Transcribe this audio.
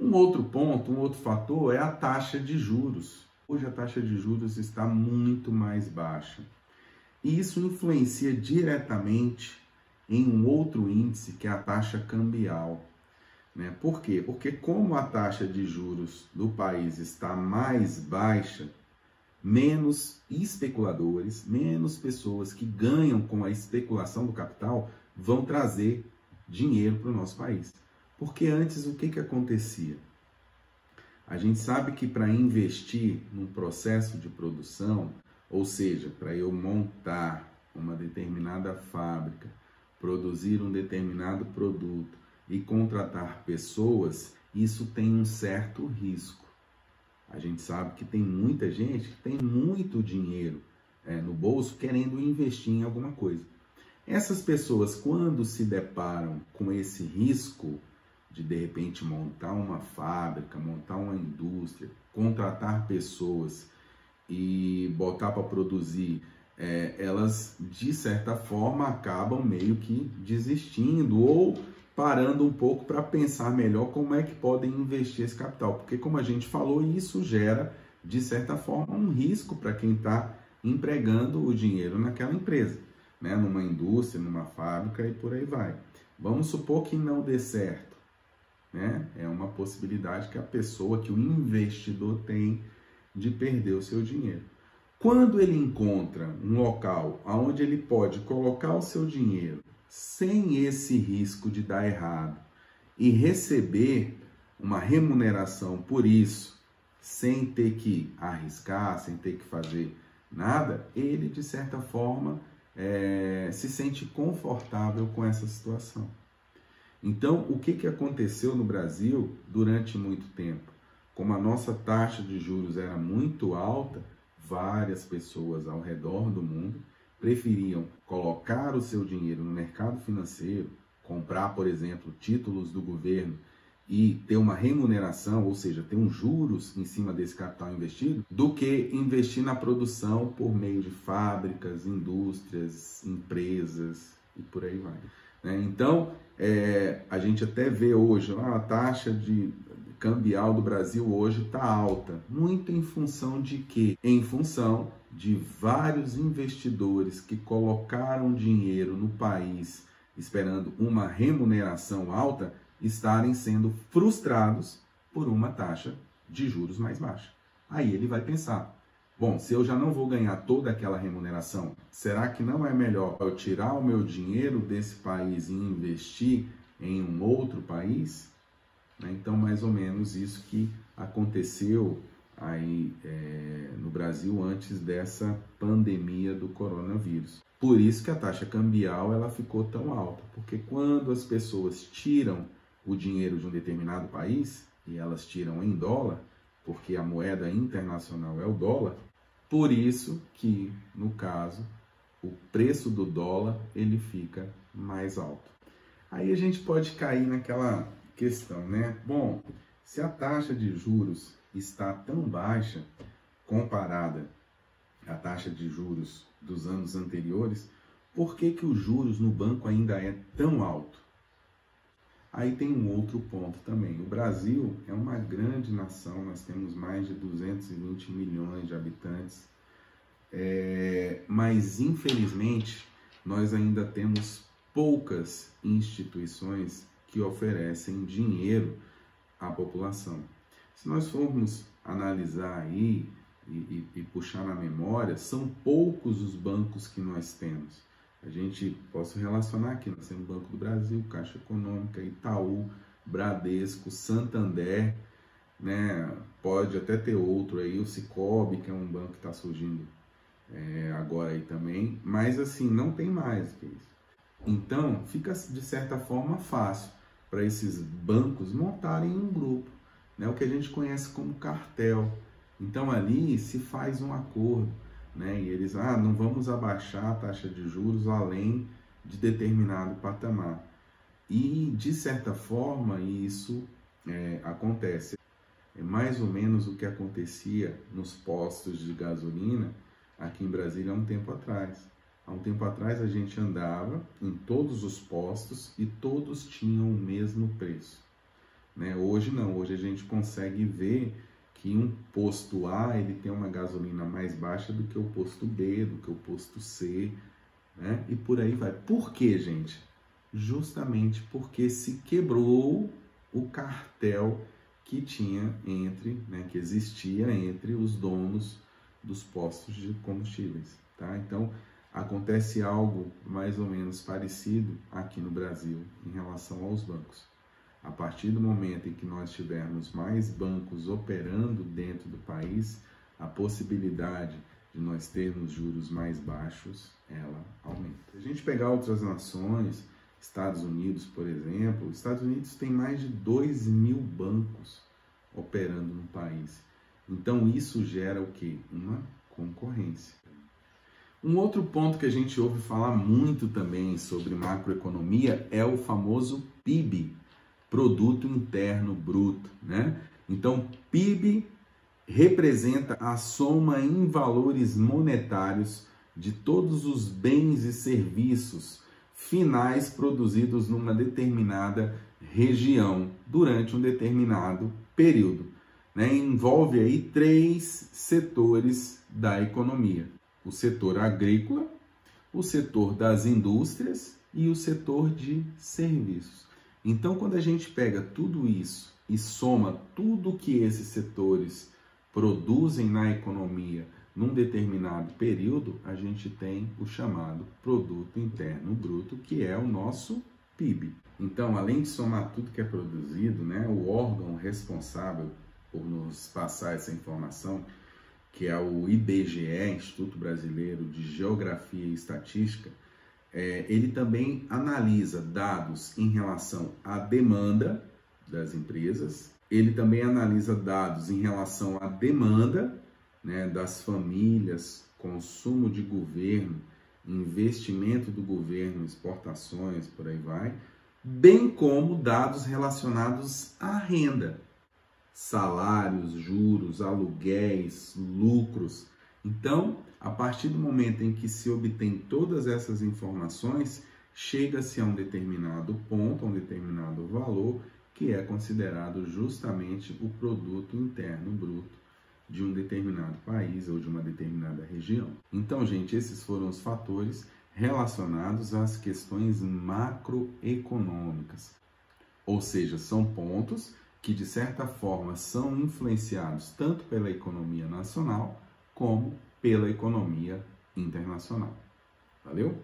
Um outro ponto, um outro fator é a taxa de juros. Hoje a taxa de juros está muito mais baixa. E isso influencia diretamente em um outro índice, que é a taxa cambial. Né? Por quê? Porque como a taxa de juros do país está mais baixa, menos especuladores, menos pessoas que ganham com a especulação do capital vão trazer dinheiro para o nosso país. Porque antes o que acontecia? A gente sabe que para investir num processo de produção, ou seja, para eu montar uma determinada fábrica, produzir um determinado produto e contratar pessoas, isso tem um certo risco. A gente sabe que tem muita gente que tem muito dinheiro no bolso querendo investir em alguma coisa. Essas pessoas, quando se deparam com esse risco de repente montar uma fábrica, montar uma indústria, contratar pessoas e botar para produzir, elas de certa forma acabam meio que desistindo ou parando um pouco para pensar melhor como é que podem investir esse capital, porque como a gente falou, isso gera de certa forma um risco para quem está empregando o dinheiro naquela empresa, né? Numa indústria, numa fábrica e por aí vai. Vamos supor que não dê certo, né? É uma possibilidade que a pessoa, que o investidor tem de perder o seu dinheiro. Quando ele encontra um local onde ele pode colocar o seu dinheiro sem esse risco de dar errado e receber uma remuneração por isso, sem ter que arriscar, sem ter que fazer nada, ele de certa forma se sente confortável com essa situação. Então, o que aconteceu no Brasil durante muito tempo? Como a nossa taxa de juros era muito alta, várias pessoas ao redor do mundo preferiam colocar o seu dinheiro no mercado financeiro, comprar, por exemplo, títulos do governo e ter uma remuneração, ou seja, ter juros em cima desse capital investido, do que investir na produção por meio de fábricas, indústrias, empresas e por aí vai. Então, a gente até vê hoje a taxa cambial do Brasil hoje está alta. Muito em função de quê? Em função de vários investidores que colocaram dinheiro no país esperando uma remuneração alta estarem sendo frustrados por uma taxa de juros mais baixa. Aí ele vai pensar, bom, se eu já não vou ganhar toda aquela remuneração, será que não é melhor eu tirar o meu dinheiro desse país e investir em um outro país? Então, mais ou menos isso que aconteceu aí no Brasil antes dessa pandemia do coronavírus. Por isso que a taxa cambial ela ficou tão alta, porque quando as pessoas tiram o dinheiro de um determinado país, e elas tiram em dólar, porque a moeda internacional é o dólar, por isso que, no caso, o preço do dólar ele fica mais alto. Aí a gente pode cair naquela questão, né? Bom, se a taxa de juros está tão baixa comparada à taxa de juros dos anos anteriores, por que os juros no banco ainda é tão alto? Aí tem um outro ponto também. O Brasil é uma grande nação, nós temos mais de 220 milhões de habitantes, mas infelizmente nós ainda temos poucas instituições que oferecem dinheiro à população. Se nós formos analisar aí e puxar na memória, são poucos os bancos que nós temos. A gente posso relacionar aqui, nós temos Banco do Brasil, Caixa Econômica, Itaú, Bradesco, Santander, né? Pode até ter outro aí, o Sicoob, que é um banco que está surgindo agora aí também, mas assim, não tem mais do que isso. Então, fica de certa forma fácil para esses bancos montarem um grupo, né? O que a gente conhece como cartel. Então ali se faz um acordo, né? E eles, não vamos abaixar a taxa de juros além de determinado patamar. E de certa forma isso acontece. É mais ou menos o que acontecia nos postos de gasolina aqui em Brasília há um tempo atrás. Há um tempo atrás a gente andava em todos os postos e todos tinham o mesmo preço. né? Hoje não, hoje a gente consegue ver que um posto A ele tem uma gasolina mais baixa do que o posto B, do que o posto C, né? E por aí vai. Por quê, gente? Justamente porque se quebrou o cartel que tinha entre, né, que existia entre os donos dos postos de combustíveis, tá? Então, acontece algo mais ou menos parecido aqui no Brasil em relação aos bancos. A partir do momento em que nós tivermos mais bancos operando dentro do país, a possibilidade de nós termos juros mais baixos, ela aumenta. Se a gente pegar outras nações, Estados Unidos, por exemplo, os Estados Unidos tem mais de 2.000 bancos operando no país. Então isso gera o quê? Uma concorrência. Um outro ponto que a gente ouve falar muito também sobre macroeconomia é o famoso PIB, Produto Interno Bruto, né? Então, PIB representa a soma em valores monetários de todos os bens e serviços finais produzidos numa determinada região durante um determinado período, né? Envolve aí 3 setores da economia: o setor agrícola, o setor das indústrias e o setor de serviços. Então, quando a gente pega tudo isso e soma tudo que esses setores produzem na economia num determinado período, a gente tem o chamado Produto Interno Bruto, que é o nosso PIB. Então, além de somar tudo que é produzido, né, o órgão responsável por nos passar essa informação, que é o IBGE, Instituto Brasileiro de Geografia e Estatística, ele também analisa dados em relação à demanda das empresas, ele também analisa dados em relação à demanda, né, das famílias, consumo de governo, investimento do governo, exportações, por aí vai, bem como dados relacionados à renda, salários, juros, aluguéis, lucros. Então, a partir do momento em que se obtém todas essas informações, chega-se a um determinado ponto, a um determinado valor, que é considerado justamente o produto interno bruto de um determinado país ou de uma determinada região. Então, gente, esses foram os fatores relacionados às questões macroeconômicas. Ou seja, são pontos que, de certa forma, são influenciados tanto pela economia nacional como pela economia internacional. Valeu?